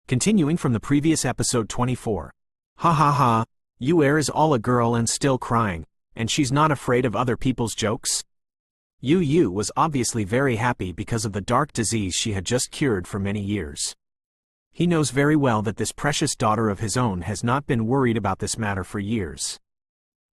Continuing from the previous episode 24. Ha ha ha, Yu is all a girl and still crying, and she's not afraid of other people's jokes? Yu was obviously very happy because of the dark disease she had just cured for many years. He knows very well that this precious daughter of his own has not been worried about this matter for years.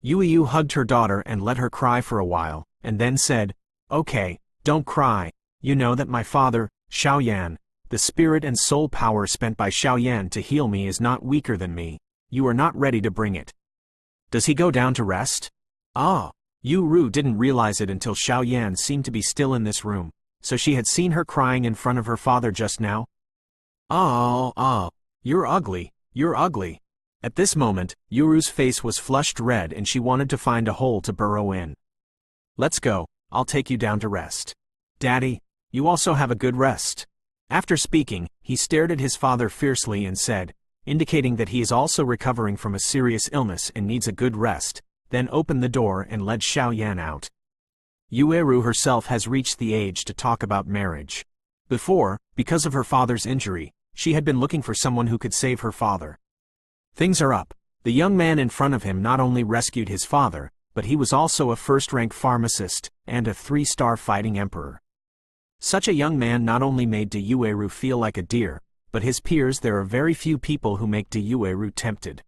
Yu hugged her daughter and let her cry for a while, and then said, "Okay, don't cry. You know that my father, Xiaoyan, the spirit and soul power spent by Xiaoyan to heal me is not weaker than me. You are not ready to bring it. Does he go down to rest?" Ah. Yu didn't realize it until Xiaoyan seemed to be still in this room, so she had seen her crying in front of her father just now. You're ugly, you're ugly. At this moment, Yuru's face was flushed red and she wanted to find a hole to burrow in. "Let's go, I'll take you down to rest. Daddy, you also have a good rest." After speaking, he stared at his father fiercely and said, indicating that he is also recovering from a serious illness and needs a good rest, then opened the door and led Xiaoyan out. Yu herself has reached the age to talk about marriage. Before, because of her father's injury, she had been looking for someone who could save her father. Things are up. The young man in front of him not only rescued his father, but he was also a first-rank pharmacist and a 3-star fighting emperor. Such a young man not only made Yu feel like a deer, but his peers. There are very few people who make Yu tempted.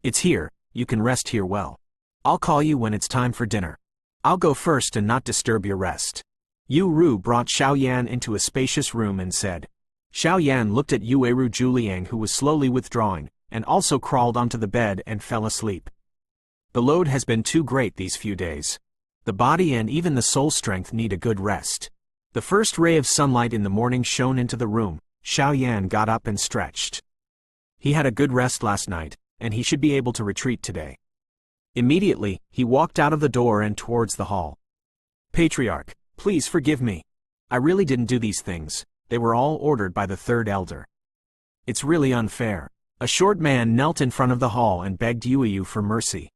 "It's here, you can rest here well. I'll call you when it's time for dinner. I'll go first and not disturb your rest." Yu brought Xiaoyan into a spacious room and said. Xiaoyan looked at Yu Juliang, who was slowly withdrawing, and also crawled onto the bed and fell asleep. The load has been too great these few days. The body and even the soul strength need a good rest. The first ray of sunlight in the morning shone into the room. Xiaoyan got up and stretched. He had a good rest last night, and he should be able to retreat today. Immediately, he walked out of the door and towards the hall. "Patriarch, please forgive me. I really didn't do these things. They were all ordered by the third elder. It's really unfair." A short man knelt in front of the hall and begged Yu for mercy.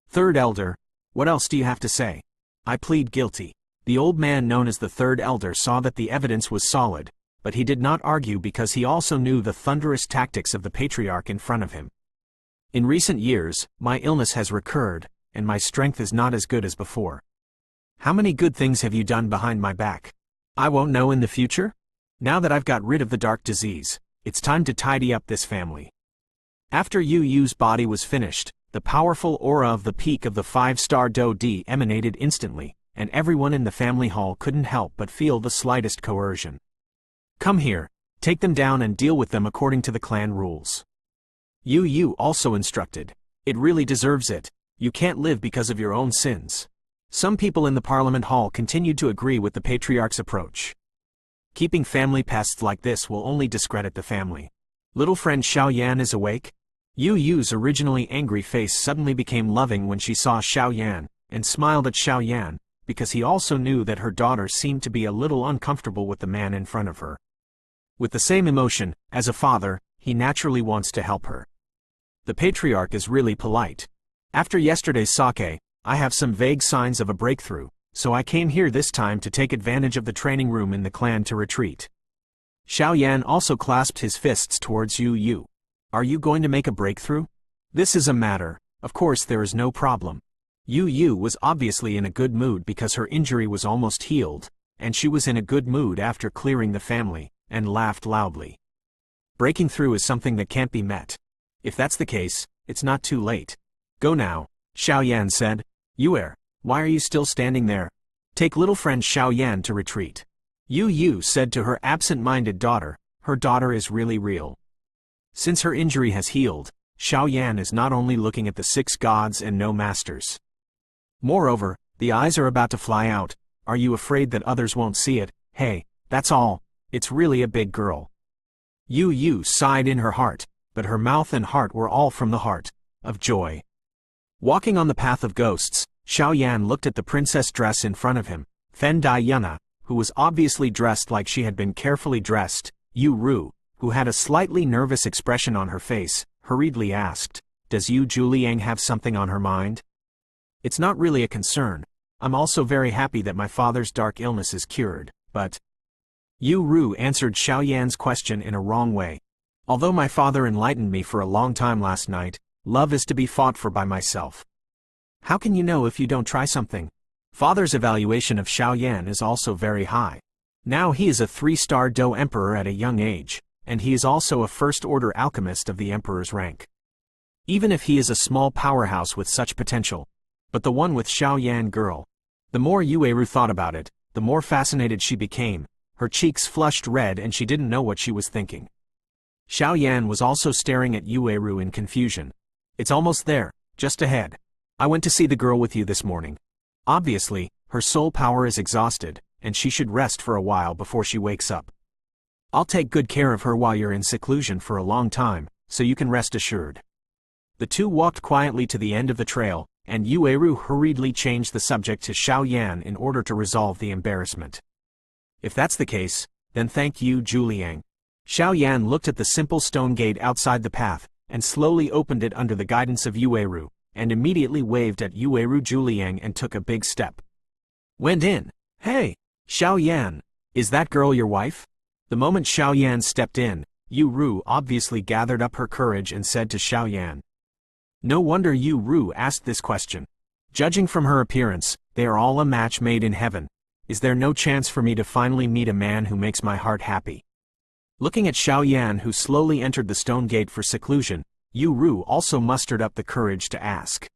"Third elder, what else do you have to say?" "I plead guilty." The old man known as the third elder saw that the evidence was solid, but he did not argue because he also knew the thunderous tactics of the patriarch in front of him. "In recent years, my illness has recurred, and my strength is not as good as before. How many good things have you done behind my back? I won't know in the future? Now that I've got rid of the dark disease, it's time to tidy up this family." After Yu's body was finished, the powerful aura of the peak of the 5-star Do-D emanated instantly, and everyone in the family hall couldn't help but feel the slightest coercion. "Come here, take them down and deal with them according to the clan rules." Yu also instructed. "It really deserves it. You can't live because of your own sins." Some people in the parliament hall continued to agree with the patriarch's approach. Keeping family pests like this will only discredit the family. Little friend Xiaoyan is awake? Yu's originally angry face suddenly became loving when she saw Xiaoyan, and smiled at Xiaoyan, because he also knew that her daughter seemed to be a little uncomfortable with the man in front of her. With the same emotion, as a father, he naturally wants to help her. The patriarch is really polite. "After yesterday's sake, I have some vague signs of a breakthrough, so I came here this time to take advantage of the training room in the clan to retreat." Xiaoyan also clasped his fists towards Yu. "Are you going to make a breakthrough? This is a matter, of course there is no problem." Yu was obviously in a good mood because her injury was almost healed, and she was in a good mood after clearing the family, and laughed loudly. Breaking through is something that can't be met. If that's the case, it's not too late. "Go now," Xiaoyan said. "Yu, why are you still standing there? Take little friend Xiaoyan to retreat." Yu said to her absent-minded daughter. Her daughter is really real. Since her injury has healed, Xiaoyan is not only looking at the 6 gods and no masters. Moreover, the eyes are about to fly out. "Are you afraid that others won't see it? Hey, that's all. It's really a big girl." Yu sighed in her heart, but her mouth and heart were all from the heart of joy. Walking on the path of ghosts, Xiaoyan looked at the princess dress in front of him. Fen Dai, who was obviously dressed like she had been carefully dressed. Yu, who had a slightly nervous expression on her face, hurriedly asked, "Does Yu Juliang have something on her mind?" "It's not really a concern. I'm also very happy that my father's dark illness is cured, but..." Yu answered Xiaoyan's question in a wrong way. Although my father enlightened me for a long time last night, love is to be fought for by myself. How can you know if you don't try something? Father's evaluation of Xiao Yan is also very high. Now he is a 3-star Do Emperor at a young age, and he is also a first-order alchemist of the Emperor's rank. Even if he is a small powerhouse with such potential, but the one with Xiao Yan girl. The more Yueru thought about it, the more fascinated she became. Her cheeks flushed red and she didn't know what she was thinking. Xiao Yan was also staring at Yueru in confusion. It's almost there, just ahead. I went to see the girl with you this morning. Obviously, her soul power is exhausted, and she should rest for a while before she wakes up. I'll take good care of her while you're in seclusion for a long time, so you can rest assured. The two walked quietly to the end of the trail, and Yueru hurriedly changed the subject to Xiao Yan in order to resolve the embarrassment. If that's the case, then thank you, Juliang. Xiao Yan looked at the simple stone gate outside the path, and slowly opened it under the guidance of Yueru, and immediately waved at Yueru Juliang and took a big step. Went in. Hey, Xiao Yan, is that girl your wife? The moment Xiao Yan stepped in, Yu-Ru obviously gathered up her courage and said to Xiao Yan. No wonder Yu-Ru asked this question. Judging from her appearance, they are all a match made in heaven. Is there no chance for me to finally meet a man who makes my heart happy? Looking at Xiao Yan, who slowly entered the stone gate for seclusion, Yu-Ru also mustered up the courage to ask.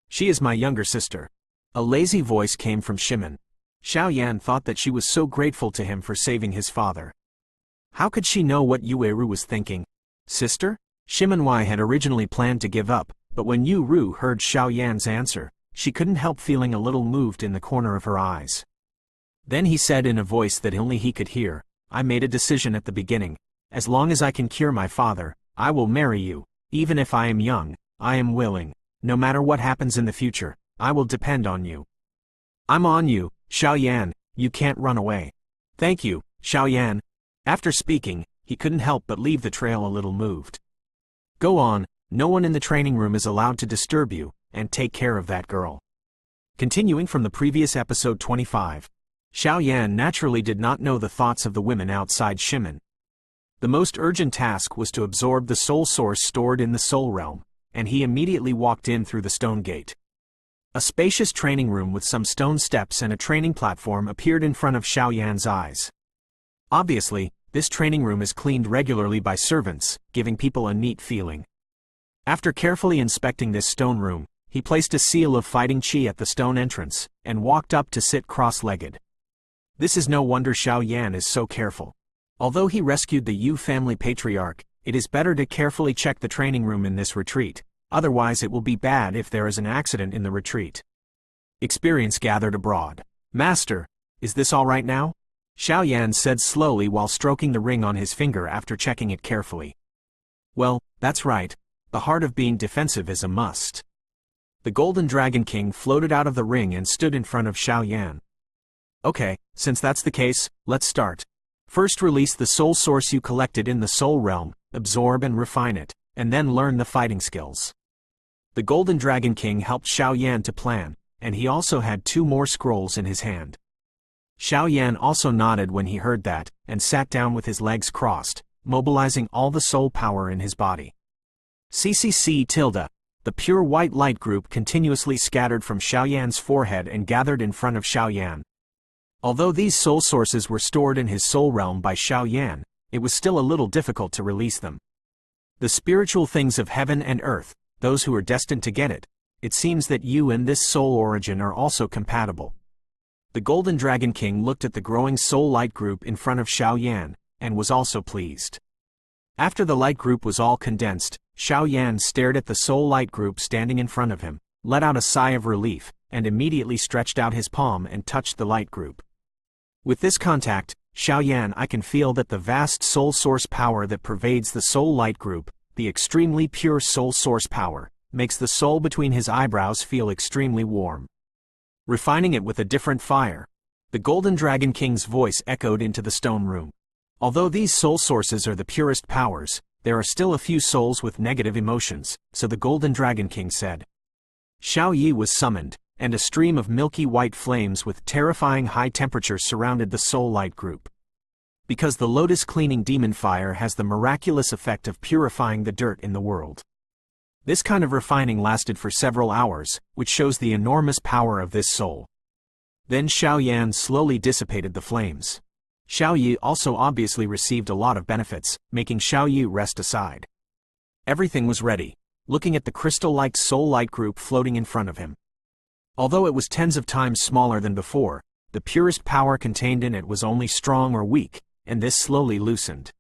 She is my younger sister. A lazy voice came from Shimon. Xiao Yan thought that she was so grateful to him for saving his father. How could she know what Yueru was thinking? Sister? Shimon Y had originally planned to give up, but when Yu-Ru heard Xiao Yan's answer, she couldn't help feeling a little moved in the corner of her eyes. Then he said in a voice that only he could hear, I made a decision at the beginning. As long as I can cure my father, I will marry you. Even if I am young, I am willing. No matter what happens in the future, I will depend on you. I'm on you, Xiao Yan, you can't run away. Thank you, Xiao Yan. After speaking, he couldn't help but leave the trail a little moved. Go on, no one in the training room is allowed to disturb you, and take care of that girl. Continuing from the previous episode 25. Xiao Yan naturally did not know the thoughts of the women outside Shimon. The most urgent task was to absorb the soul source stored in the soul realm, and he immediately walked in through the stone gate. A spacious training room with some stone steps and a training platform appeared in front of Xiao Yan's eyes. Obviously, this training room is cleaned regularly by servants, giving people a neat feeling. After carefully inspecting this stone room, he placed a seal of fighting chi at the stone entrance, and walked up to sit cross-legged. This is no wonder Xiao Yan is so careful. Although he rescued the Yu family patriarch, it is better to carefully check the training room in this retreat, otherwise it will be bad if there is an accident in the retreat. Experience gathered abroad. Master, is this all right now? Xiao Yan said slowly while stroking the ring on his finger after checking it carefully. Well, that's right. The heart of being defensive is a must. The Golden Dragon King floated out of the ring and stood in front of Xiao Yan. Okay, since that's the case, let's start. First release the soul source you collected in the soul realm, absorb and refine it, and then learn the fighting skills. The Golden Dragon King helped Xiao Yan to plan, and he also had 2 more scrolls in his hand. Xiao Yan also nodded when he heard that, and sat down with his legs crossed, mobilizing all the soul power in his body. CCC-. The pure white light group continuously scattered from Xiao Yan's forehead and gathered in front of Xiao Yan. Although these soul sources were stored in his soul realm by Xiao Yan, it was still a little difficult to release them. The spiritual things of heaven and earth, those who are destined to get it, it seems that you and this soul origin are also compatible. The Golden Dragon King looked at the growing soul light group in front of Xiao Yan, and was also pleased. After the light group was all condensed, Xiao Yan stared at the soul light group standing in front of him, let out a sigh of relief, and immediately stretched out his palm and touched the light group. With this contact, Xiao Yan, I can feel that the vast soul source power that pervades the soul light group, the extremely pure soul source power, makes the soul between his eyebrows feel extremely warm. Refining it with a different fire. The Golden Dragon King's voice echoed into the stone room. Although these soul sources are the purest powers, there are still a few souls with negative emotions, so the Golden Dragon King said. Xiao Yi was summoned, and a stream of milky white flames with terrifying high temperatures surrounded the soul light group. Because the lotus cleaning demon fire has the miraculous effect of purifying the dirt in the world. This kind of refining lasted for several hours, which shows the enormous power of this soul. Then Xiao Yan slowly dissipated the flames. Xiao Yi also obviously received a lot of benefits, making Xiao Yi rest aside. Everything was ready, looking at the crystal-like soul light group floating in front of him. Although it was tens of times smaller than before, the purest power contained in it was only strong or weak, and this slowly loosened.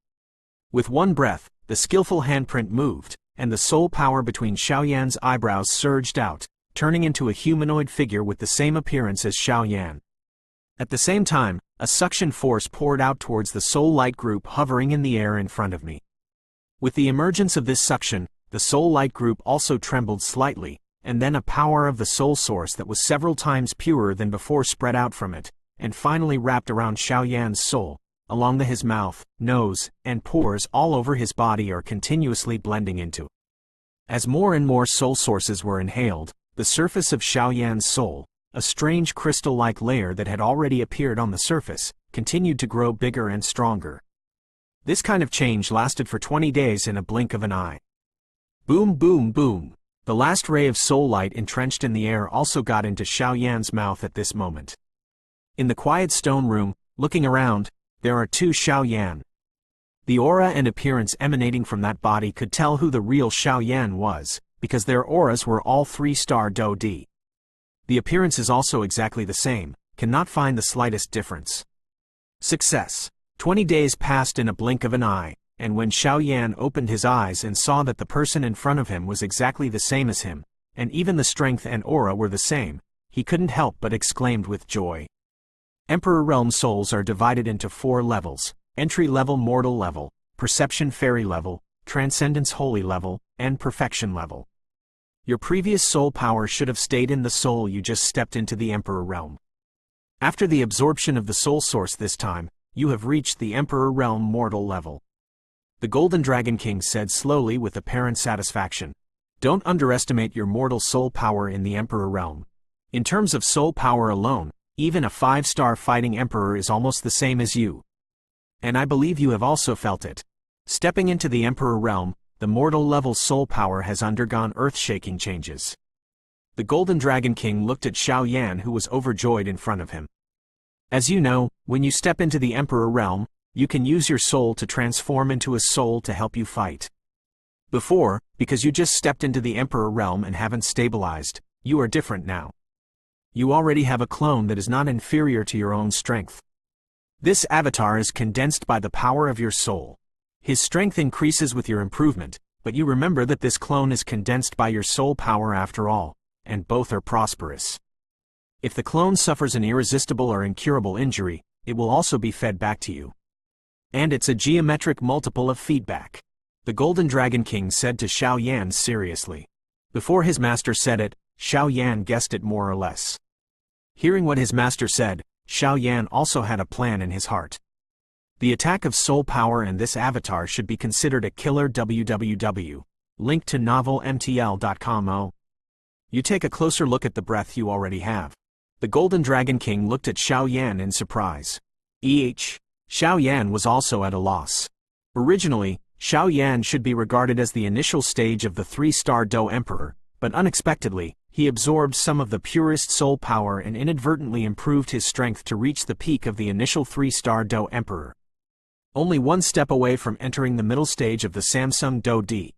With one breath, the skillful handprint moved, and the soul power between Xiao Yan's eyebrows surged out, turning into a humanoid figure with the same appearance as Xiao Yan. At the same time, a suction force poured out towards the soul light group hovering in the air in front of me. With the emergence of this suction, the soul light group also trembled slightly, and then a power of the soul source that was several times purer than before spread out from it, and finally wrapped around Xiao Yan's soul, along his mouth, nose, and pores all over his body are continuously blending into. As more and more soul sources were inhaled, the surface of Xiao Yan's soul, a strange crystal-like layer that had already appeared on the surface, continued to grow bigger and stronger. This kind of change lasted for 20 days in a blink of an eye. Boom, boom, boom. The last ray of soul light entrenched in the air also got into Xiao Yan's mouth at this moment. In the quiet stone room, looking around, there are two Xiao Yan. The aura and appearance emanating from that body could tell who the real Xiao Yan was, because their auras were all 3-star Do D. The appearance is also exactly the same, cannot find the slightest difference. Success. 20 days passed in a blink of an eye, and when Xiao Yan opened his eyes and saw that the person in front of him was exactly the same as him, and even the strength and aura were the same, he couldn't help but exclaimed with joy. Emperor Realm souls are divided into 4 levels: entry-level mortal level, perception fairy level, transcendence holy level, and perfection level. Your previous soul power should have stayed in the soul you just stepped into the Emperor Realm. After the absorption of the soul source this time, you have reached the Emperor Realm mortal level. The Golden Dragon King said slowly with apparent satisfaction. Don't underestimate your mortal soul power in the Emperor Realm. In terms of soul power alone, even a 5-star fighting emperor is almost the same as you. And I believe you have also felt it. Stepping into the Emperor Realm, the mortal level soul power has undergone earth-shaking changes. The Golden Dragon King looked at Xiao Yan, who was overjoyed in front of him. As you know, when you step into the Emperor Realm, you can use your soul to transform into a soul to help you fight. Before, because you just stepped into the Emperor Realm and haven't stabilized, you are different now. You already have a clone that is not inferior to your own strength. This avatar is condensed by the power of your soul. His strength increases with your improvement, but you remember that this clone is condensed by your soul power after all, and both are prosperous. If the clone suffers an irresistible or incurable injury, it will also be fed back to you. And it's a geometric multiple of feedback. The Golden Dragon King said to Xiao Yan seriously. Before his master said it, Xiao Yan guessed it more or less. Hearing what his master said, Xiao Yan also had a plan in his heart. The attack of soul power and this avatar should be considered a killer. www. Link to novelmtl.com. You take a closer look at the breath you already have. The Golden Dragon King looked at Xiao Yan in surprise. Xiao Yan was also at a loss. Originally, Xiao Yan should be regarded as the initial stage of the 3-star Do Emperor, but unexpectedly, he absorbed some of the purest soul power and inadvertently improved his strength to reach the peak of the initial 3-star Do Emperor. Only one step away from entering the middle stage of the Samsung Do D.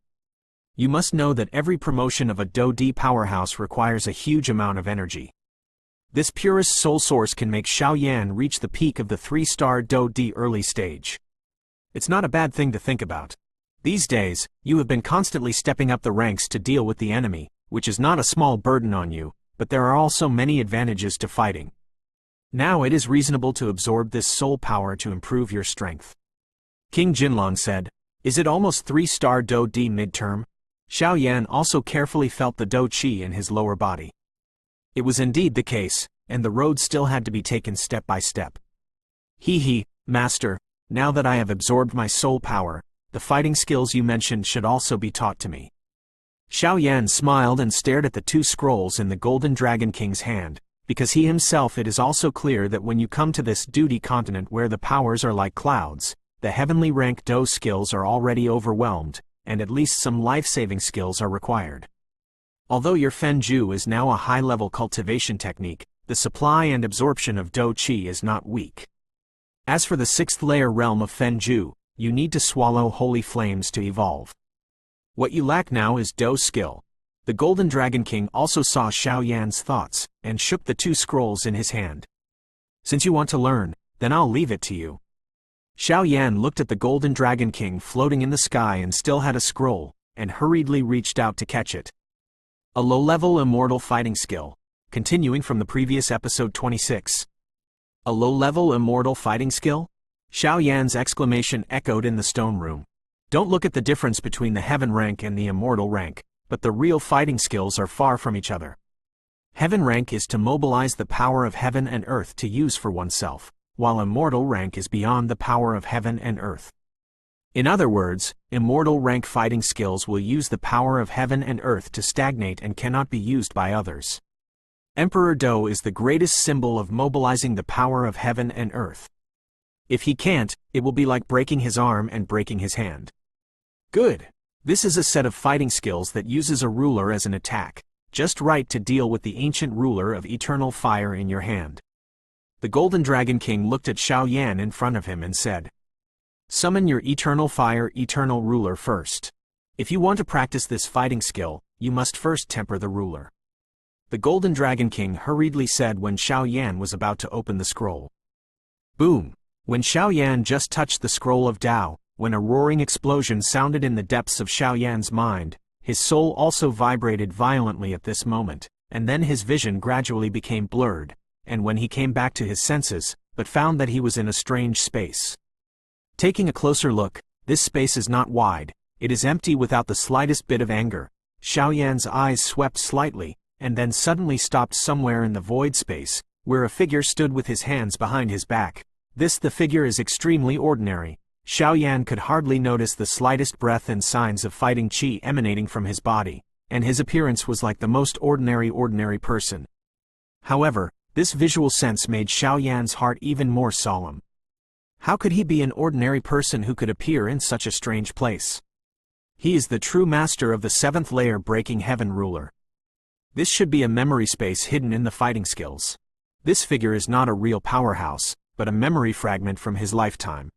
You must know that every promotion of a Do D powerhouse requires a huge amount of energy. This purest soul source can make Xiao Yan reach the peak of the 3-star Do D early stage. It's not a bad thing to think about. These days, you have been constantly stepping up the ranks to deal with the enemy, which is not a small burden on you, but there are also many advantages to fighting. Now it is reasonable to absorb this soul power to improve your strength. King Jinlong said, "Is it almost 3-star Do D midterm?" Xiao Yan also carefully felt the Do Qi in his lower body. It was indeed the case, and the road still had to be taken step by step. Master, now that I have absorbed my soul power, the fighting skills you mentioned should also be taught to me. Xiao Yan smiled and stared at the 2 scrolls in the Golden Dragon King's hand, because he himself it is also clear that when you come to this duty continent where the powers are like clouds, the heavenly rank Do skills are already overwhelmed, and at least some life-saving skills are required. Although your Fenju is now a high-level cultivation technique, the supply and absorption of Do Qi is not weak. As for the 6th layer realm of Fenju, you need to swallow holy flames to evolve. What you lack now is Do skill. The Golden Dragon King also saw Xiao Yan's thoughts, and shook the 2 scrolls in his hand. Since you want to learn, then I'll leave it to you. Xiao Yan looked at the Golden Dragon King floating in the sky and still had a scroll, and hurriedly reached out to catch it. A low-level immortal fighting skill, continuing from the previous episode 26. A low-level immortal fighting skill? Xiao Yan's exclamation echoed in the stone room. Don't look at the difference between the heaven rank and the immortal rank, but the real fighting skills are far from each other. Heaven rank is to mobilize the power of heaven and earth to use for oneself, while immortal rank is beyond the power of heaven and earth. In other words, immortal rank fighting skills will use the power of heaven and earth to stagnate and cannot be used by others. Emperor Do is the greatest symbol of mobilizing the power of heaven and earth. If he can't, it will be like breaking his arm and breaking his hand. Good. This is a set of fighting skills that uses a ruler as an attack, just right to deal with the ancient ruler of eternal fire in your hand. The Golden Dragon King looked at Xiao Yan in front of him and said, "Summon your eternal fire, eternal ruler first. If you want to practice this fighting skill, you must first temper the ruler." The Golden Dragon King hurriedly said when Xiao Yan was about to open the scroll. Boom! When Xiao Yan just touched the scroll of Tao, when a roaring explosion sounded in the depths of Xiao Yan's mind, his soul also vibrated violently at this moment, and then his vision gradually became blurred, and when he came back to his senses, but found that he was in a strange space. Taking a closer look, this space is not wide, it is empty without the slightest bit of anger. Xiao Yan's eyes swept slightly, and then suddenly stopped somewhere in the void space, where a figure stood with his hands behind his back. The figure is extremely ordinary. Xiao Yan could hardly notice the slightest breath and signs of fighting qi emanating from his body, and his appearance was like the most ordinary person. However, this visual sense made Xiao Yan's heart even more solemn. How could he be an ordinary person who could appear in such a strange place? He is the true master of the 7th layer breaking heaven ruler. This should be a memory space hidden in the fighting skills. This figure is not a real powerhouse, but a memory fragment from his lifetime.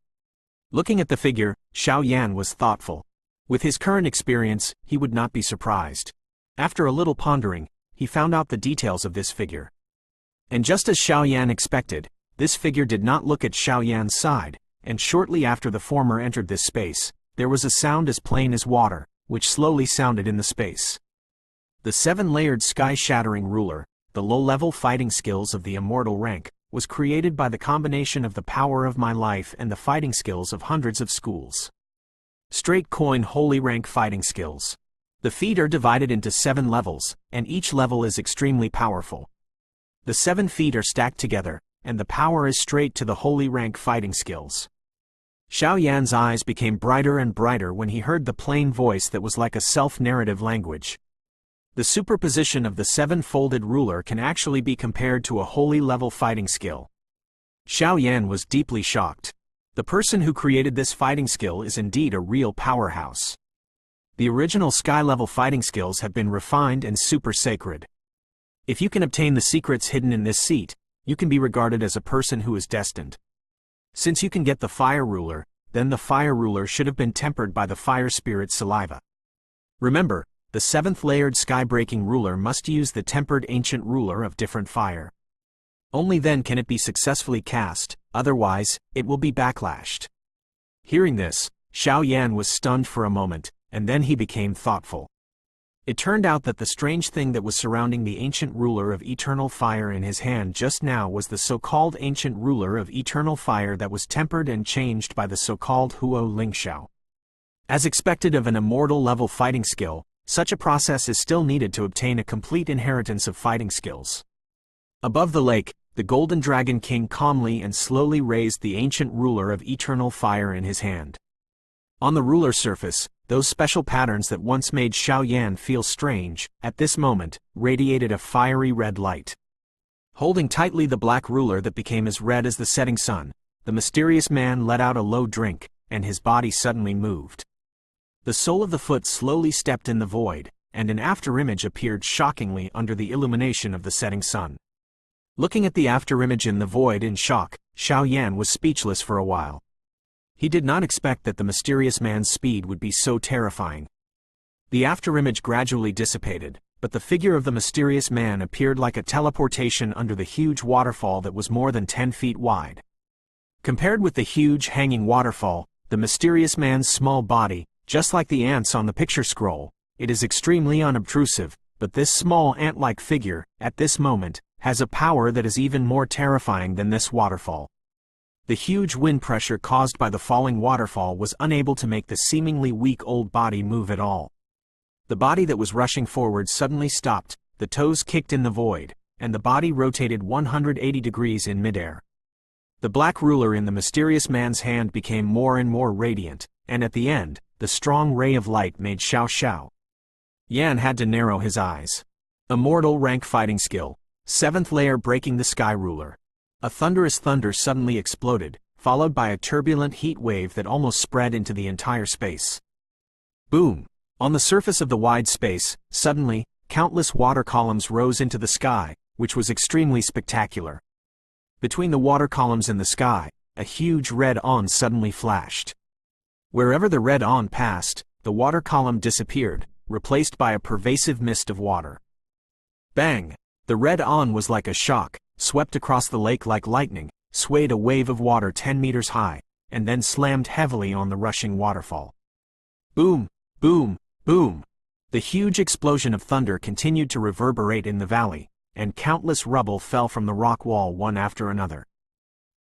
Looking at the figure, Xiao Yan was thoughtful. With his current experience, he would not be surprised. After a little pondering, he found out the details of this figure. And just as Xiao Yan expected, this figure did not look at Xiao Yan's side, and shortly after the former entered this space, there was a sound as plain as water, which slowly sounded in the space. The 7-layered sky-shattering ruler, the low-level fighting skills of the immortal rank, was created by the combination of the power of my life and the fighting skills of hundreds of schools. Straight coin holy rank fighting skills. The feet are divided into 7 levels, and each level is extremely powerful. The 7 feet are stacked together, and the power is straight to the holy rank fighting skills. Xiao Yan's eyes became brighter and brighter when he heard the plain voice that was like a self-narrative language. The superposition of the 7-folded ruler can actually be compared to a holy level fighting skill. Xiao Yan was deeply shocked. The person who created this fighting skill is indeed a real powerhouse. The original sky-level fighting skills have been refined and super sacred. If you can obtain the secrets hidden in this seat, you can be regarded as a person who is destined. Since you can get the fire ruler, then the fire ruler should have been tempered by the fire spirit's saliva. Remember, the 7th layered sky-breaking ruler must use the tempered ancient ruler of different fire. Only then can it be successfully cast, otherwise, it will be backlashed. Hearing this, Xiao Yan was stunned for a moment, and then he became thoughtful. It turned out that the strange thing that was surrounding the ancient ruler of eternal fire in his hand just now was the so-called ancient ruler of eternal fire that was tempered and changed by the so-called Huo Lingxiao. As expected of an immortal level fighting skill, such a process is still needed to obtain a complete inheritance of fighting skills. Above the lake, the Golden Dragon King calmly and slowly raised the ancient ruler of eternal fire in his hand. On the ruler surface, those special patterns that once made Xiao Yan feel strange, at this moment, radiated a fiery red light. Holding tightly the black ruler that became as red as the setting sun, the mysterious man let out a low drink, and his body suddenly moved. The sole of the foot slowly stepped in the void, and an afterimage appeared shockingly under the illumination of the setting sun. Looking at the afterimage in the void in shock, Xiao Yan was speechless for a while. He did not expect that the mysterious man's speed would be so terrifying. The afterimage gradually dissipated, but the figure of the mysterious man appeared like a teleportation under the huge waterfall that was more than 10 feet wide. Compared with the huge hanging waterfall, the mysterious man's small body, just like the ants on the picture scroll, it is extremely unobtrusive, but this small ant-like figure, at this moment, has a power that is even more terrifying than this waterfall. The huge wind pressure caused by the falling waterfall was unable to make the seemingly weak old body move at all. The body that was rushing forward suddenly stopped, the toes kicked in the void, and the body rotated 180 degrees in midair. The black ruler in the mysterious man's hand became more and more radiant, and at the end, the strong ray of light made Xiao Yan had to narrow his eyes. Immortal rank fighting skill, 7th layer breaking the sky ruler. A thunderous thunder suddenly exploded, followed by a turbulent heat wave that almost spread into the entire space. Boom! On the surface of the wide space, suddenly, countless water columns rose into the sky, which was extremely spectacular. Between the water columns in the sky, a huge red on suddenly flashed. Wherever the red on passed, the water column disappeared, replaced by a pervasive mist of water. Bang! The red on was like a shock, swept across the lake like lightning, swayed a wave of water 10 meters high, and then slammed heavily on the rushing waterfall. Boom! Boom! Boom! The huge explosion of thunder continued to reverberate in the valley, and countless rubble fell from the rock wall one after another.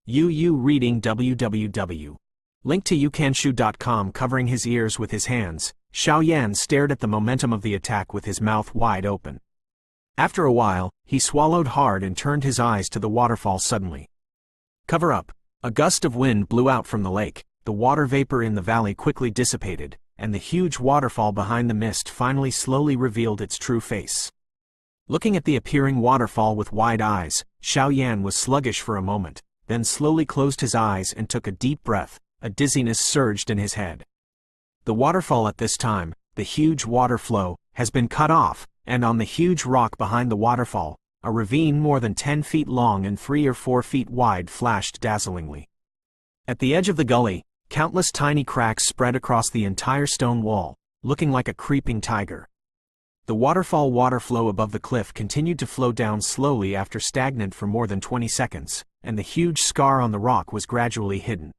Reading www. Link to youcanshoot.com. Covering his ears with his hands, Xiao Yan stared at the momentum of the attack with his mouth wide open. After a while, he swallowed hard and turned his eyes to the waterfall suddenly. Cover up! A gust of wind blew out from the lake, the water vapor in the valley quickly dissipated, and the huge waterfall behind the mist finally slowly revealed its true face. Looking at the appearing waterfall with wide eyes, Xiao Yan was sluggish for a moment, then slowly closed his eyes and took a deep breath. A dizziness surged in his head. The waterfall at this time, the huge water flow, has been cut off, and on the huge rock behind the waterfall, a ravine more than 10 feet long and 3 or 4 feet wide flashed dazzlingly. At the edge of the gully, countless tiny cracks spread across the entire stone wall, looking like a creeping tiger. The waterfall water flow above the cliff continued to flow down slowly after stagnant for more than 20 seconds, and the huge scar on the rock was gradually hidden.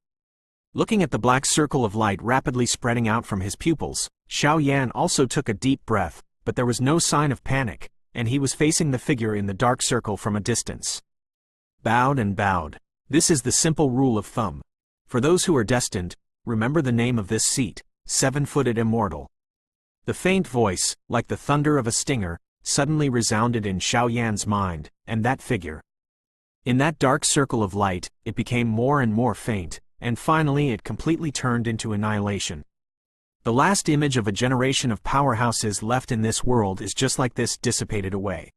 Looking at the black circle of light rapidly spreading out from his pupils, Xiao Yan also took a deep breath, but there was no sign of panic, and he was facing the figure in the dark circle from a distance. Bowed and bowed. This is the simple rule of thumb. For those who are destined, remember the name of this seat, 7-footed immortal. The faint voice, like the thunder of a stinger, suddenly resounded in Xiao Yan's mind, and that figure. In that dark circle of light, it became more and more faint, and finally it completely turned into annihilation. The last image of a generation of powerhouses left in this world is just like this, dissipated away.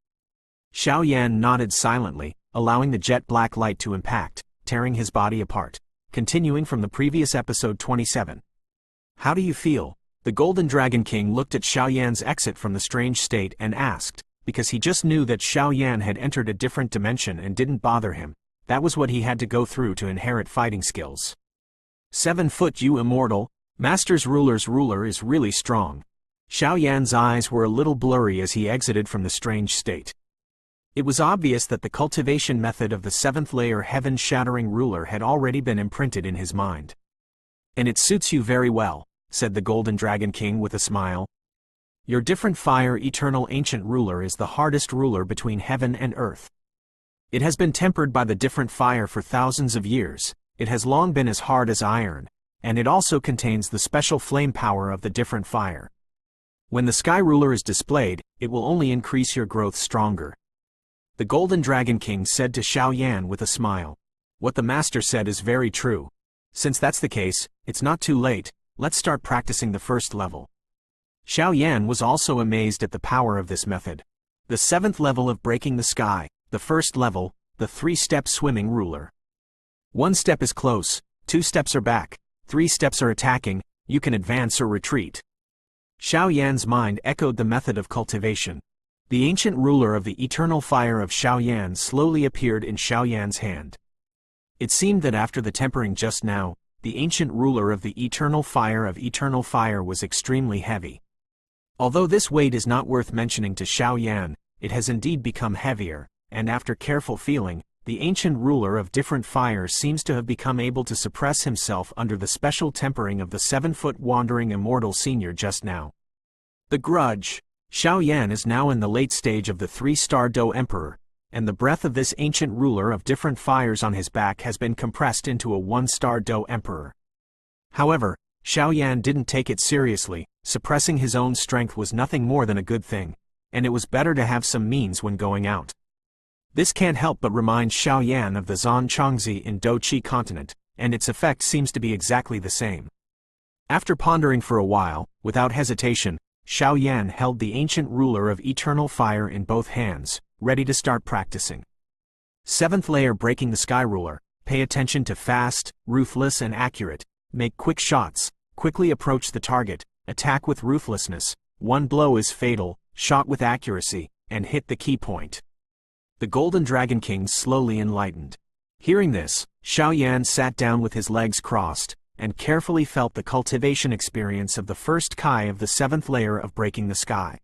Xiao Yan nodded silently, allowing the jet black light to impact, tearing his body apart. Continuing from the previous episode 27. How do you feel? The Golden Dragon King looked at Xiao Yan's exit from the strange state and asked, because he just knew that Xiao Yan had entered a different dimension and didn't bother him. That was what he had to go through to inherit fighting skills. 7 foot, you immortal, Master's ruler's ruler is really strong. Xiao Yan's eyes were a little blurry as he exited from the strange state. It was obvious that the cultivation method of the 7th layer heaven-shattering ruler had already been imprinted in his mind. And it suits you very well, said the Golden Dragon King with a smile. Your different fire eternal ancient ruler is the hardest ruler between heaven and earth. It has been tempered by the different fire for thousands of years, it has long been as hard as iron, and it also contains the special flame power of the different fire. When the Sky Ruler is displayed, it will only increase your growth stronger. The Golden Dragon King said to Xiao Yan with a smile. What the master said is very true. Since that's the case, it's not too late, let's start practicing the first level. Xiao Yan was also amazed at the power of this method. The 7th level of breaking the sky, The first level, the 3-step swimming ruler. 1 step is close, 2 steps are back, 3 steps are attacking, you can advance or retreat. Xiao Yan's mind echoed the method of cultivation. The ancient ruler of the eternal fire of Xiao Yan slowly appeared in Xiao Yan's hand. It seemed that after the tempering just now, the ancient ruler of the eternal fire was extremely heavy. Although this weight is not worth mentioning to Xiao Yan, it has indeed become heavier, and after careful feeling, the ancient ruler of different fires seems to have become able to suppress himself under the special tempering of the 7-foot wandering immortal senior just now. The grudge. Xiao Yan is now in the late stage of the 3-star Do Emperor, and the breath of this ancient ruler of different fires on his back has been compressed into a 1-star Do Emperor. However, Xiao Yan didn't take it seriously. Suppressing his own strength was nothing more than a good thing, and it was better to have some means when going out. This can't help but remind Xiao Yan of the Zan Chongzi in Do Qi continent, and its effect seems to be exactly the same. After pondering for a while, without hesitation, Xiao Yan held the ancient ruler of eternal fire in both hands, ready to start practicing. 7th layer breaking the sky ruler. Pay attention to fast, ruthless and accurate. Make quick shots, quickly approach the target, attack with ruthlessness. 1 blow is fatal, shot with accuracy, and hit the key point. The Golden Dragon King slowly enlightened. Hearing this, Xiao Yan sat down with his legs crossed, and carefully felt the cultivation experience of the first Kai of the 7th layer of breaking the sky.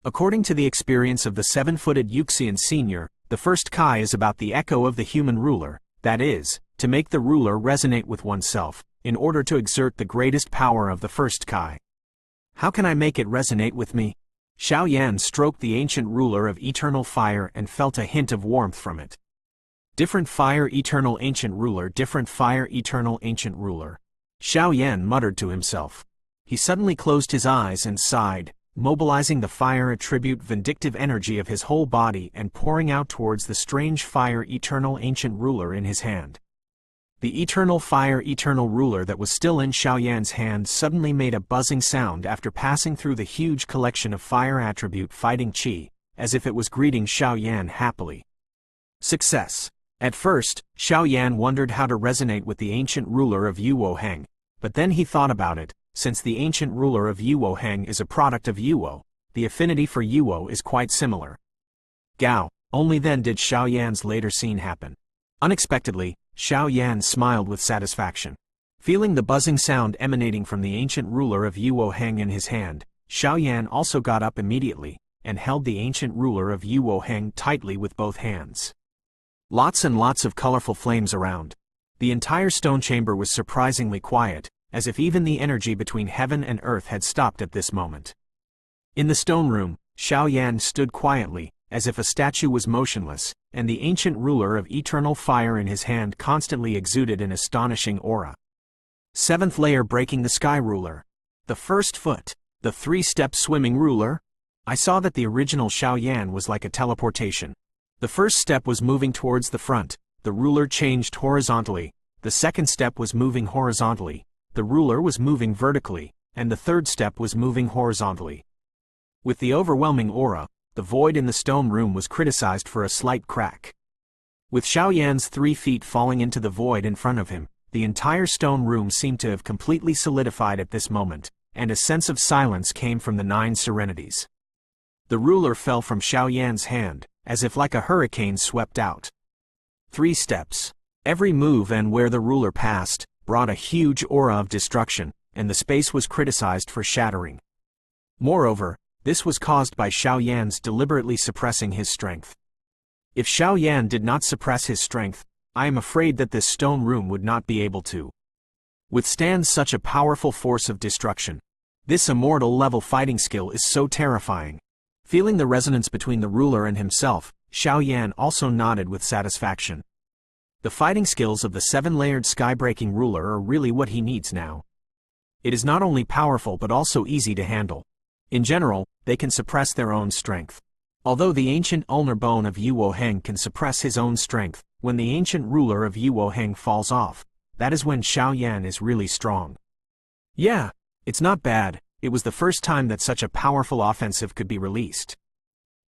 According to the experience of the 7-footed Yuxian senior, the first Kai is about the echo of the human ruler, that is, to make the ruler resonate with oneself, in order to exert the greatest power of the first Kai. How can I make it resonate with me? Xiao Yan stroked the ancient ruler of eternal fire and felt a hint of warmth from it. Different fire eternal ancient ruler, different fire eternal ancient ruler. Xiao Yan muttered to himself. He suddenly closed his eyes and sighed, mobilizing the fire attribute vindictive energy of his whole body and pouring out towards the strange fire eternal ancient ruler in his hand. The eternal fire eternal ruler that was still in Xiao Yan's hand suddenly made a buzzing sound after passing through the huge collection of fire attribute fighting qi, as if it was greeting Xiao Yan happily. Success. At first, Xiao Yan wondered how to resonate with the ancient ruler of Yuo Heng, but then he thought about it. Since the ancient ruler of Yuo Heng is a product of Yuo, the affinity for Yuo is quite similar. Gao. Only then did Xiao Yan's later scene happen. Unexpectedly, Xiao Yan smiled with satisfaction. Feeling the buzzing sound emanating from the ancient ruler of Yuo Heng in his hand, Xiao Yan also got up immediately, and held the ancient ruler of Yuo Heng tightly with both hands. Lots and lots of colorful flames around. The entire stone chamber was surprisingly quiet, as if even the energy between heaven and earth had stopped at this moment. In the stone room, Xiao Yan stood quietly, as if a statue was motionless, and the ancient ruler of eternal fire in his hand constantly exuded an astonishing aura. 7th layer breaking the sky ruler. The first foot, the 3-step swimming ruler. I saw that the original Xiao Yan was like a teleportation. The first step was moving towards the front, the ruler changed horizontally, the second step was moving horizontally, the ruler was moving vertically, and the third step was moving horizontally. With the overwhelming aura, the void in the stone room was criticized for a slight crack. With Xiao Yan's 3 feet falling into the void in front of him, the entire stone room seemed to have completely solidified at this moment, and a sense of silence came from the 9 serenities. The ruler fell from Xiao Yan's hand, as if like a hurricane swept out. 3 steps. Every move and where the ruler passed, brought a huge aura of destruction, and the space was criticized for shattering. Moreover, this was caused by Xiao Yan's deliberately suppressing his strength. If Xiao Yan did not suppress his strength, I am afraid that this stone room would not be able to withstand such a powerful force of destruction. This immortal level fighting skill is so terrifying. Feeling the resonance between the ruler and himself, Xiao Yan also nodded with satisfaction. The fighting skills of the 7-layered sky-breaking ruler are really what he needs now. It is not only powerful but also easy to handle. In general, they can suppress their own strength. Although the ancient ulnar bone of Yuo Heng can suppress his own strength, when the ancient ruler of Yuo Heng falls off, that is when Xiao Yan is really strong. Yeah, it's not bad. It was the first time that such a powerful offensive could be released.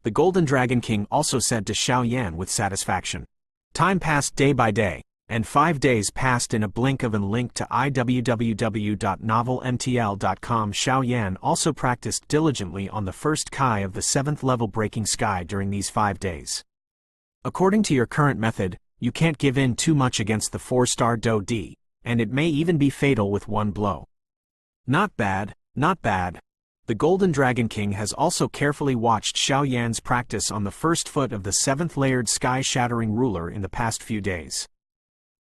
The Golden Dragon King also said to Xiao Yan with satisfaction. Time passed day by day, and 5 days passed in a blink of an. Link to www.novelmtl.com. Xiao Yan also practiced diligently on the first Kai of the 7th level Breaking Sky during these 5 days. According to your current method, you can't give in too much against the 4-star Do D, and it may even be fatal with one blow. Not bad, not bad. The Golden Dragon King has also carefully watched Xiao Yan's practice on the first foot of the 7th layered sky-shattering ruler in the past few days.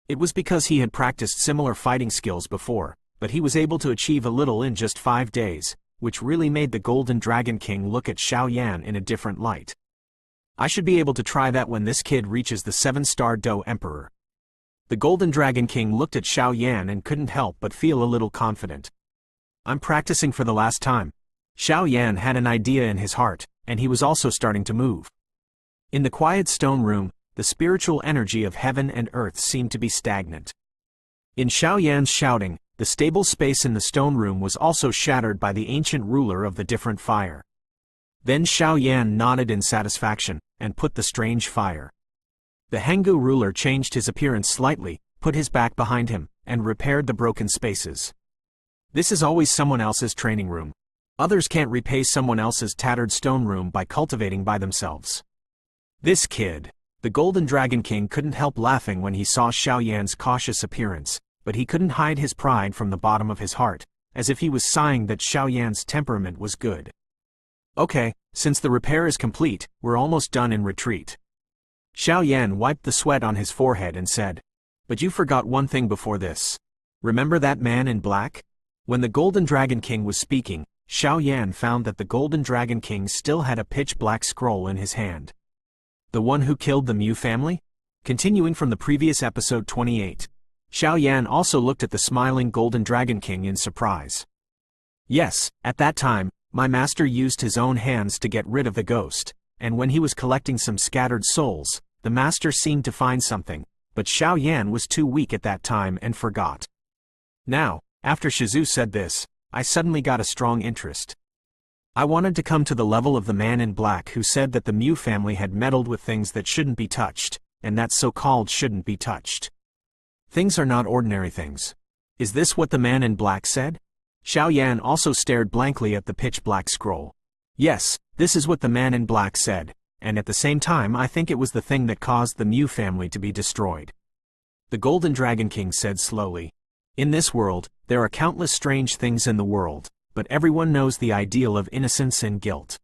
It was because he had practiced similar fighting skills before, but he was able to achieve a little in just 5 days, which really made the Golden Dragon King look at Xiao Yan in a different light. I should be able to try that when this kid reaches the 7-star Do Emperor. The Golden Dragon King looked at Xiao Yan and couldn't help but feel a little confident. I'm practicing for the last time. Xiao Yan had an idea in his heart, and he was also starting to move. In the quiet stone room, the spiritual energy of heaven and earth seemed to be stagnant. In Xiao Yan's shouting, the stable space in the stone room was also shattered by the ancient ruler of the different fire. Then Xiao Yan nodded in satisfaction, and put the strange fire. The Hengu ruler changed his appearance slightly, put his back behind him, and repaired the broken spaces. This is always someone else's training room. Others can't repay someone else's tattered stone room by cultivating by themselves. This kid. The Golden Dragon King couldn't help laughing when he saw Xiao Yan's cautious appearance, but he couldn't hide his pride from the bottom of his heart, as if he was sighing that Xiao Yan's temperament was good. Okay, since the repair is complete, we're almost done in retreat. Xiao Yan wiped the sweat on his forehead and said, But you forgot one thing before this. Remember that man in black? When the Golden Dragon King was speaking, Xiao Yan found that the Golden Dragon King still had a pitch-black scroll in his hand. The one who killed the Mu family? Continuing from the previous episode 28, Xiao Yan also looked at the smiling Golden Dragon King in surprise. Yes, at that time, my master used his own hands to get rid of the ghost, and when he was collecting some scattered souls, the master seemed to find something, but Xiao Yan was too weak at that time and forgot. Now, after Shizu said this, I suddenly got a strong interest. I wanted to come to the level of the man in black who said that the Mu family had meddled with things that shouldn't be touched, and that so-called shouldn't be touched. Things are not ordinary things. Is this what the man in black said? Xiao Yan also stared blankly at the pitch-black scroll. Yes, this is what the man in black said, and at the same time I think it was the thing that caused the Mu family to be destroyed. The Golden Dragon King said slowly. In this world, there are countless strange things in the world, but everyone knows the ideal of innocence and guilt.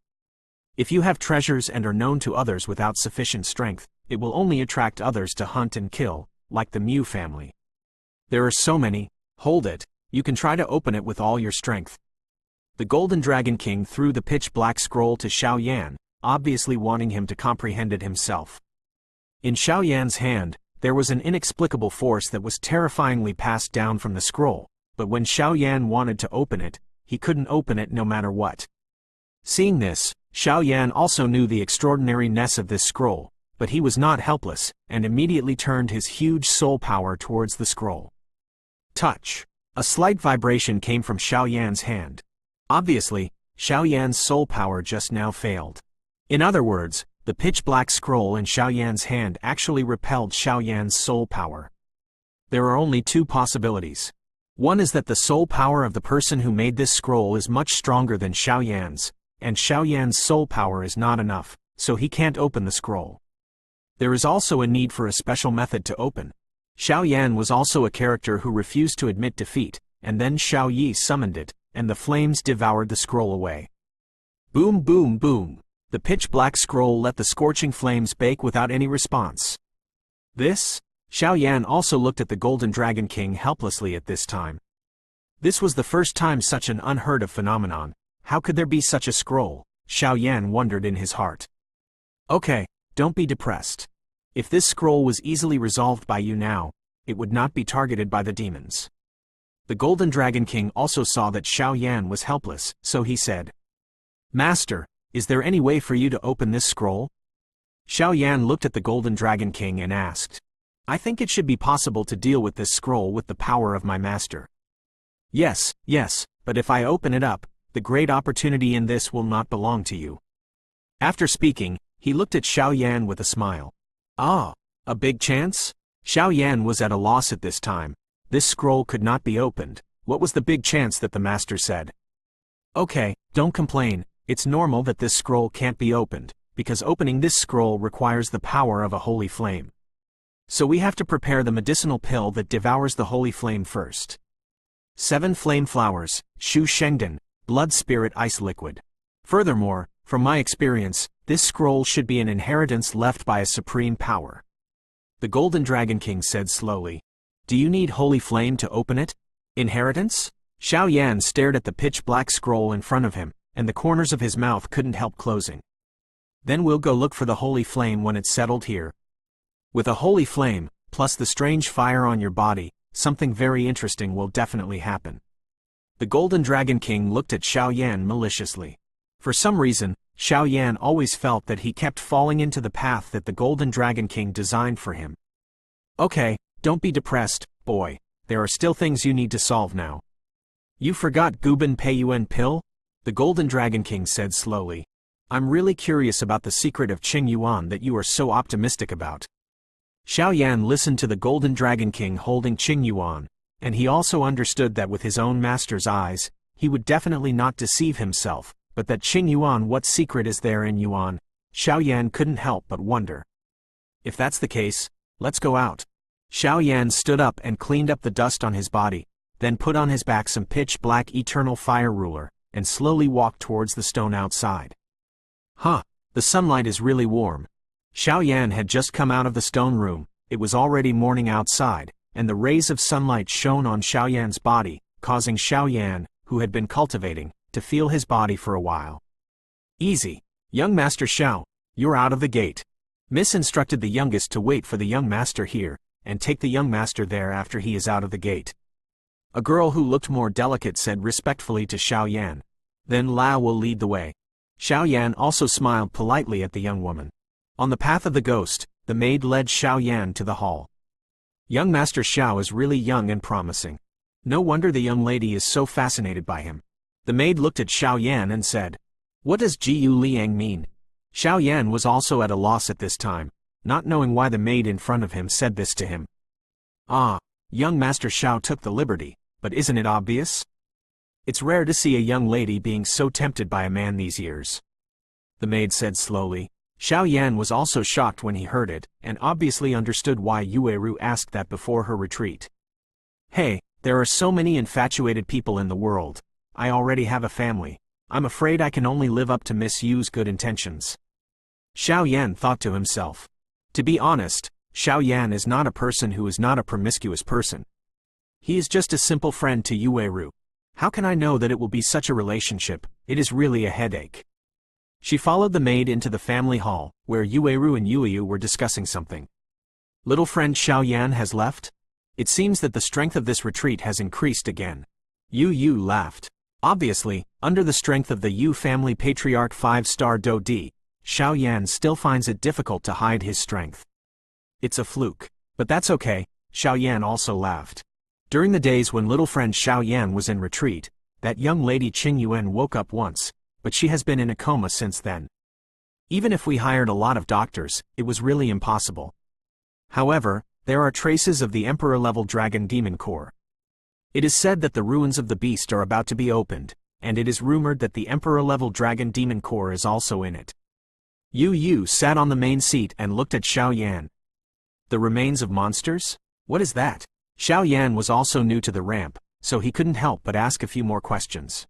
If you have treasures and are known to others without sufficient strength, it will only attract others to hunt and kill, like the Mu family. There are so many. Hold it, you can try to open it with all your strength. The Golden Dragon King threw the pitch-black scroll to Xiao Yan, obviously wanting him to comprehend it himself. In Xiao Yan's hand, there was an inexplicable force that was terrifyingly passed down from the scroll, but when Xiao Yan wanted to open it, he couldn't open it no matter what. Seeing this, Xiao Yan also knew the extraordinariness of this scroll, but he was not helpless, and immediately turned his huge soul power towards the scroll. Touch. A slight vibration came from Xiao Yan's hand. Obviously, Xiao Yan's soul power just now failed. In other words, the pitch-black scroll in Xiao Yan's hand actually repelled Xiao Yan's soul power. There are only two possibilities. One is that the soul power of the person who made this scroll is much stronger than Xiao Yan's, and Xiao Yan's soul power is not enough, so he can't open the scroll. There is also a need for a special method to open. Xiao Yan was also a character who refused to admit defeat, and then Xiao Yi summoned it, and the flames devoured the scroll away. Boom boom boom. The pitch-black scroll let the scorching flames bake without any response. This? Xiao Yan also looked at the Golden Dragon King helplessly at this time. This was the first time such an unheard of phenomenon. How could there be such a scroll? Xiao Yan wondered in his heart. Okay, don't be depressed. If this scroll was easily resolved by you now, it would not be targeted by the demons. The Golden Dragon King also saw that Xiao Yan was helpless, so he said, Master, is there any way for you to open this scroll? Xiao Yan looked at the Golden Dragon King and asked, I think it should be possible to deal with this scroll with the power of my master. Yes, but if I open it up, the great opportunity in this will not belong to you. After speaking, he looked at Xiao Yan with a smile. Ah, a big chance? Xiao Yan was at a loss at this time. This scroll could not be opened. What was the big chance that the master said? Okay, don't complain, it's normal that this scroll can't be opened, because opening this scroll requires the power of a holy flame. So we have to prepare the medicinal pill that devours the holy flame first. 7 flame flowers, Shu Shengdan, blood spirit ice liquid. Furthermore, from my experience, this scroll should be an inheritance left by a supreme power. The Golden Dragon King said slowly. Do you need holy flame to open it? Inheritance? Xiao Yan stared at the pitch-black scroll in front of him, and the corners of his mouth couldn't help closing. Then we'll go look for the holy flame when it's settled here. With a holy flame, plus the strange fire on your body, something very interesting will definitely happen. The Golden Dragon King looked at Xiao Yan maliciously. For some reason, Xiao Yan always felt that he kept falling into the path that the Golden Dragon King designed for him. Okay, don't be depressed, boy. There are still things you need to solve now. You forgot Guban Peiyuan pill? The Golden Dragon King said slowly. I'm really curious about the secret of Qing Yuan that you are so optimistic about. Xiao Yan listened to the Golden Dragon King holding Qing Yuan, and he also understood that with his own master's eyes, he would definitely not deceive himself, but that Qing Yuan, what secret is there in Yuan? Xiao Yan couldn't help but wonder. If that's the case, let's go out. Xiao Yan stood up and cleaned up the dust on his body, then put on his back some pitch-black eternal fire ruler, and slowly walked towards the stone outside. Huh, the sunlight is really warm. Xiao Yan had just come out of the stone room, it was already morning outside, and the rays of sunlight shone on Xiao Yan's body, causing Xiao Yan, who had been cultivating, to feel his body for a while. Easy, young Master Xiao, you're out of the gate. Miss instructed the youngest to wait for the young master here, and take the young master there after he is out of the gate. A girl who looked more delicate said respectfully to Xiao Yan. Then Lao will lead the way. Xiao Yan also smiled politely at the young woman. On the path of the ghost, the maid led Xiao Yan to the hall. Young Master Xiao is really young and promising. No wonder the young lady is so fascinated by him. The maid looked at Xiao Yan and said, What does Jiu Liang mean? Xiao Yan was also at a loss at this time, not knowing why the maid in front of him said this to him. Ah, young Master Xiao took the liberty, but isn't it obvious? It's rare to see a young lady being so tempted by a man these years. The maid said slowly. Xiao Yan was also shocked when he heard it, and obviously understood why Yueru asked that before her retreat. Hey, there are so many infatuated people in the world. I already have a family. I'm afraid I can only live up to Miss Yu's good intentions. Xiao Yan thought to himself. To be honest, Xiao Yan is not a person who is not a promiscuous person. He is just a simple friend to Yueru. How can I know that it will be such a relationship? It is really a headache. She followed the maid into the family hall, where Yueru and Yuyu were discussing something. Little friend Xiao Yan has left? It seems that the strength of this retreat has increased again. Yuyu laughed. Obviously, under the strength of the Yu family patriarch 5-star Do Di, Xiao Yan still finds it difficult to hide his strength. It's a fluke. But that's okay, Xiao Yan also laughed. During the days when little friend Xiao Yan was in retreat, that young lady Qing Yuan woke up once, but she has been in a coma since then. Even if we hired a lot of doctors, it was really impossible. However, there are traces of the Emperor-level Dragon Demon Core. It is said that the ruins of the beast are about to be opened, and it is rumored that the Emperor-level Dragon Demon Core is also in it. Yu sat on the main seat and looked at Xiao Yan. The remains of monsters? What is that? Xiao Yan was also new to the ramp, so he couldn't help but ask a few more questions.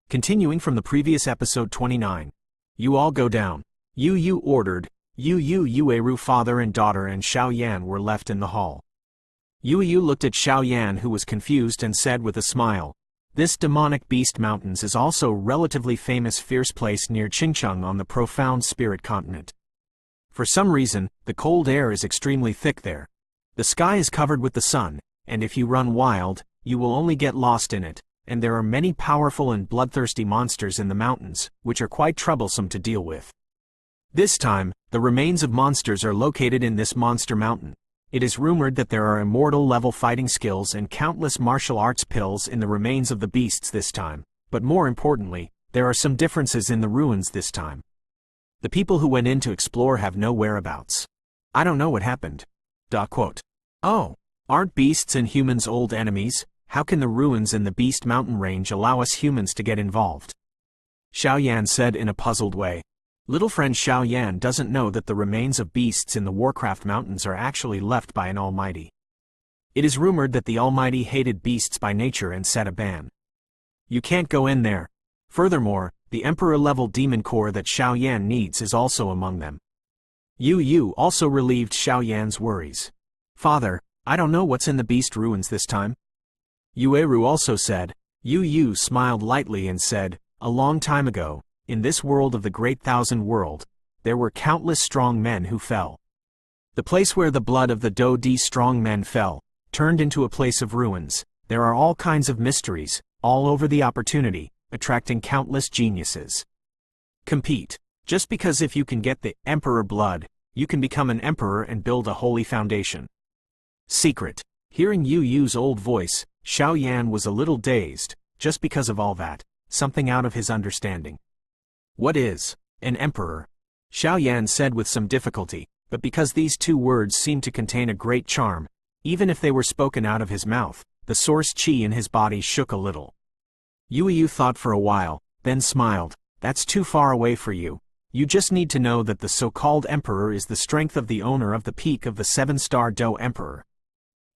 Continuing from the previous episode 29. You all go down. Yu ordered. Yueru father and daughter and Xiao Yan were left in the hall. Yu looked at Xiao Yan, who was confused, and said with a smile, This demonic beast mountains is also a relatively famous fierce place near Qingcheng on the profound spirit continent. For some reason, the cold air is extremely thick there. The sky is covered with the sun, and if you run wild, you will only get lost in it, and there are many powerful and bloodthirsty monsters in the mountains, which are quite troublesome to deal with. This time, the remains of monsters are located in this monster mountain. It is rumored that there are immortal-level fighting skills and countless martial arts pills in the remains of the beasts this time, but more importantly, there are some differences in the ruins this time. The people who went in to explore have no whereabouts. I don't know what happened. Quote. Oh, aren't beasts and humans old enemies? How can the ruins in the Beast Mountain range allow us humans to get involved? Xiao Yan said in a puzzled way. Little friend Xiao Yan doesn't know that the remains of beasts in the Warcraft Mountains are actually left by an Almighty. It is rumored that the Almighty hated beasts by nature and set a ban. You can't go in there. Furthermore, the Emperor-level demon core that Xiao Yan needs is also among them. Yu also relieved Xiao Yan's worries. Father, I don't know what's in the beast ruins this time. Yueru also said. Yu smiled lightly and said, a long time ago, in this world of the Great Thousand World, there were countless strong men who fell. The place where the blood of the Do-D strong men fell, turned into a place of ruins. There are all kinds of mysteries, all over the opportunity, attracting countless geniuses. Compete. Just because if you can get the Emperor blood, you can become an emperor and build a holy foundation. Secret. Hearing Yu's old voice, Xiao Yan was a little dazed, just because of all that, something out of his understanding. What is an emperor? Xiao Yan said with some difficulty, but because these two words seemed to contain a great charm, even if they were spoken out of his mouth, the source qi in his body shook a little. Yu thought for a while, then smiled. That's too far away for you. You just need to know that the so-called emperor is the strength of the owner of the peak of the 7-star Do Emperor.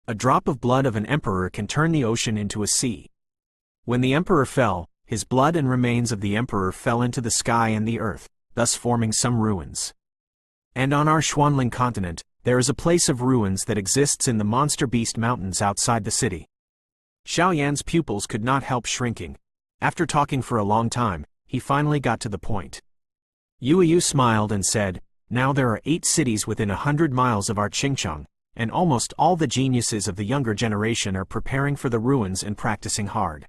A drop of blood of an emperor can turn the ocean into a sea. When the emperor fell, his blood and remains of the emperor fell into the sky and the earth, thus forming some ruins. And on our Xuanling continent, there is a place of ruins that exists in the Monster Beast Mountains outside the city. Xiao Yan's pupils could not help shrinking. After talking for a long time, he finally got to the point. Yu smiled and said, now there are 8 cities within 100 miles of our Qingcheng, and almost all the geniuses of the younger generation are preparing for the ruins and practicing hard.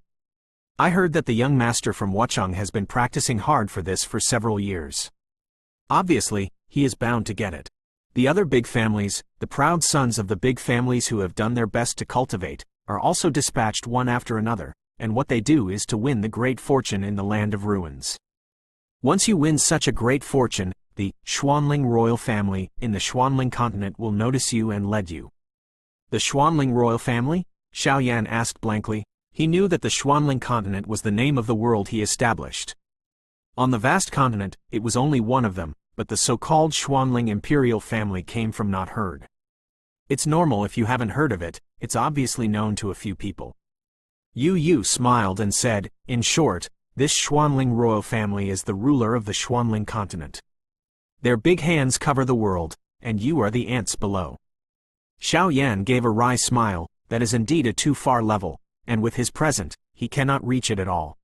I heard that the young master from Wucheng has been practicing hard for this for several years. Obviously, he is bound to get it. The other big families, the proud sons of the big families who have done their best to cultivate, are also dispatched one after another, and what they do is to win the great fortune in the land of ruins. Once you win such a great fortune, the Xuanling royal family in the Xuanling continent will notice you and lead you. The Xuanling royal family? Xiao Yan asked blankly. He knew that the Xuanling continent was the name of the world he established. On the vast continent, it was only one of them, but the so-called Xuanling imperial family came from not heard. It's normal if you haven't heard of it, it's obviously known to a few people. Yu smiled and said, in short, this Xuanling royal family is the ruler of the Xuanling continent. Their big hands cover the world, and you are the ants below. Xiao Yan gave a wry smile. That is indeed a too far level, and with his present, he cannot reach it at all.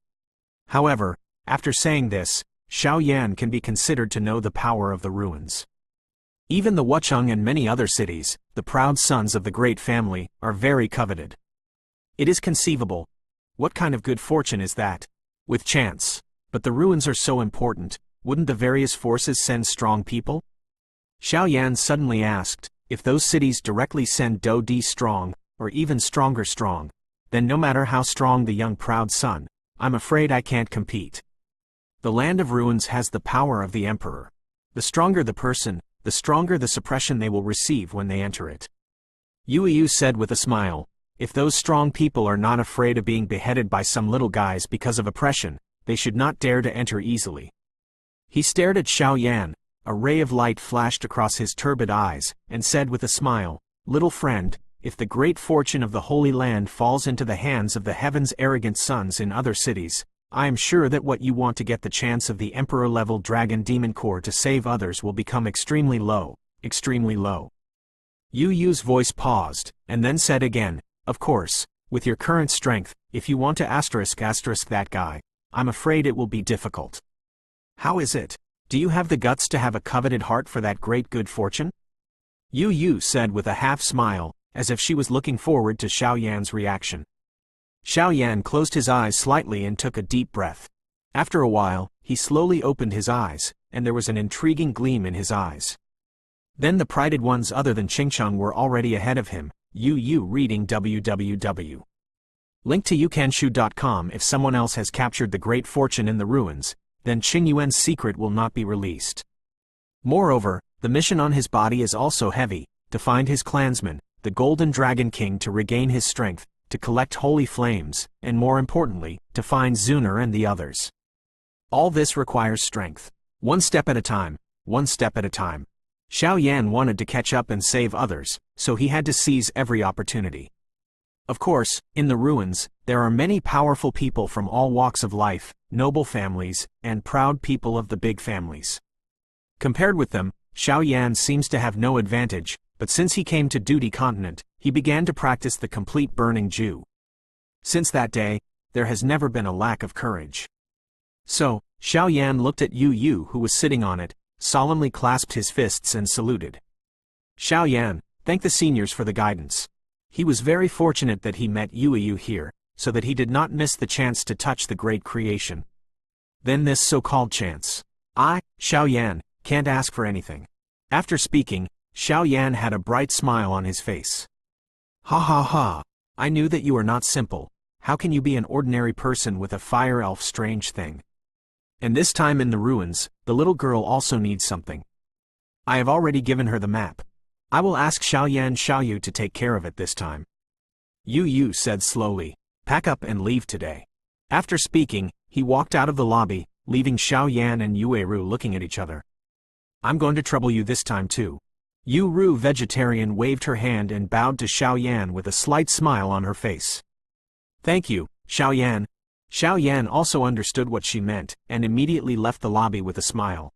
However, after saying this, Xiao Yan can be considered to know the power of the ruins. Even the Wucheng and many other cities, the proud sons of the great family, are very coveted. It is conceivable. What kind of good fortune is that? With chance. But the ruins are so important, wouldn't the various forces send strong people? Xiao Yan suddenly asked, if those cities directly send Do-D strong, or even stronger strong, then no matter how strong the young proud son, I'm afraid I can't compete. The land of ruins has the power of the emperor. The stronger the person, the stronger the suppression they will receive when they enter it. Yu said with a smile, if those strong people are not afraid of being beheaded by some little guys because of oppression, they should not dare to enter easily. He stared at Xiao Yan, a ray of light flashed across his turbid eyes, and said with a smile, little friend, if the great fortune of the Holy Land falls into the hands of the heaven's arrogant sons in other cities, I am sure that what you want to get the chance of the Emperor-level Dragon Demon Core to save others will become extremely low, extremely low. Yu's voice paused, and then said again, of course, with your current strength, if you want to asterisk that guy, I'm afraid it will be difficult. How is it? Do you have the guts to have a coveted heart for that great good fortune? Yu said with a half smile, as if she was looking forward to Xiao Yan's reaction. Xiao Yan closed his eyes slightly and took a deep breath. After a while, he slowly opened his eyes, and there was an intriguing gleam in his eyes. Then the prided ones other than Qingcheng were already ahead of him. Yu reading www. Link to yukanshu.com. If someone else has captured the great fortune in the ruins, then Qing Yuan's secret will not be released. Moreover, the mission on his body is also heavy, to find his clansman, the Golden Dragon King, to regain his strength, to collect holy flames, and more importantly, to find Zuner and the others. All this requires strength. One step at a time, one step at a time. Xiao Yan wanted to catch up and save others, so he had to seize every opportunity. Of course, in the ruins, there are many powerful people from all walks of life, noble families, and proud people of the big families. Compared with them, Xiao Yan seems to have no advantage, but since he came to Duty Continent, he began to practice the complete burning Ju. Since that day, there has never been a lack of courage. So, Xiao Yan looked at Yu Yu, who was sitting on it, solemnly clasped his fists and saluted. Xiao Yan, thank the seniors for the guidance. He was very fortunate that he met Yu Yu here, so that he did not miss the chance to touch the great creation. Then this so-called chance. I, Xiao Yan, can't ask for anything. After speaking, Xiao Yan had a bright smile on his face. Ha ha ha, I knew that you are not simple. How can you be an ordinary person with a fire elf, strange thing? And this time in the ruins, the little girl also needs something. I have already given her the map. I will ask Xiao Yan Xiaoyu to take care of it this time. Yu Yu said slowly, pack up and leave today. After speaking, he walked out of the lobby, leaving Xiao Yan and Yue Ru looking at each other. I'm going to trouble you this time too. Yu Ru vegetarian waved her hand and bowed to Xiao Yan with a slight smile on her face. Thank you, Xiao Yan. Xiao Yan also understood what she meant, and immediately left the lobby with a smile.